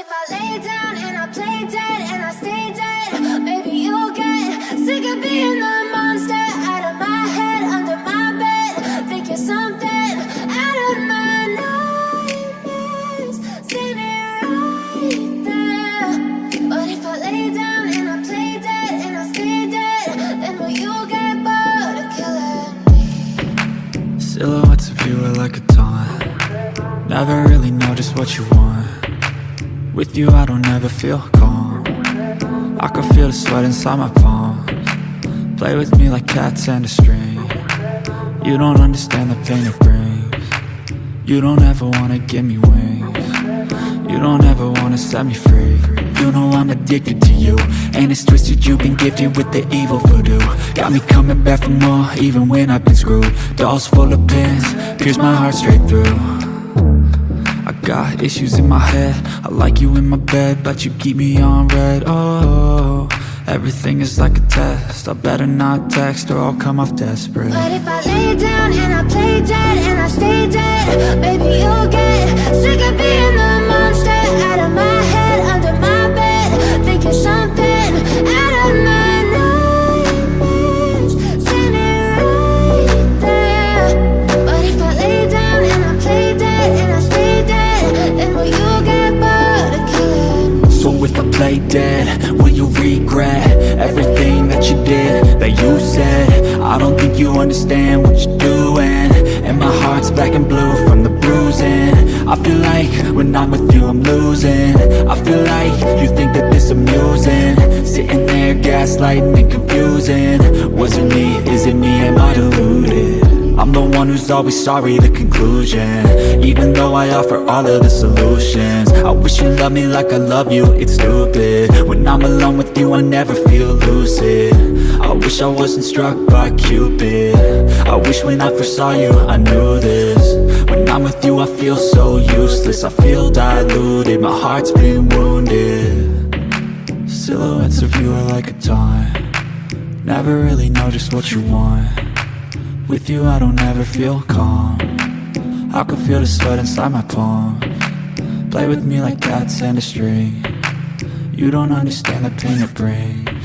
if I lay down and I play dead and I stay dead, maybe you'll get sick of being the monster out of my head, under my bed, thinking something out of my nightmares, standing right there. But if I lay down and I play dead and I stay dead, then will you get bored of killing me? Silhouettes of you are like a taunt. Never really know just what you want. With you I don't ever feel calm. I can feel the sweat inside my palms. Play with me like cats and a string. You don't understand the pain it brings. You don't ever wanna give me wings. You don't ever wanna set me free. You know I'm addicted to you, and it's twisted, you've been gifted with the evil voodoo. Got me coming back for more, even when I've been screwed. Dolls full of pins, pierce my heart straight through. I got issues in my head, I like you in my bed, but you keep me on red. Oh, everything is like a test, I better not text or I'll come off desperate. But if I lay down and I play dead and I stay dead, maybe you'll get sick of being the monster out of my head, under my bed, thinking something out of my nightmares, standing right there. But if I lay down and I play dead and I stay dead, then will you get bored of killing me? So if I play dead, will you regret everything that you did, that you said? I don't think you understand what you're doing, and my heart's black and blue from the bruising. I feel like when I'm with you I'm losing. I feel like you think that this amusing, sitting there gaslighting and confusing. Was it me? Is it me? Am I deluded? I'm the one who's always sorry, the conclusion, even though I offer all of the solutions. I wish you loved me like I love you, it's stupid. When I'm alone with you I never feel lucid. I wish I wasn't struck by Cupid. I wish when I first saw you I knew this. When I'm with you I feel so useless, I feel diluted, my heart's been wounded. Silhouettes of you are like a taunt. Never really know just what you want. With you I don't ever feel calm. I can feel the sweat inside my palms. Play with me like cats and a string. You don't understand the pain it brings.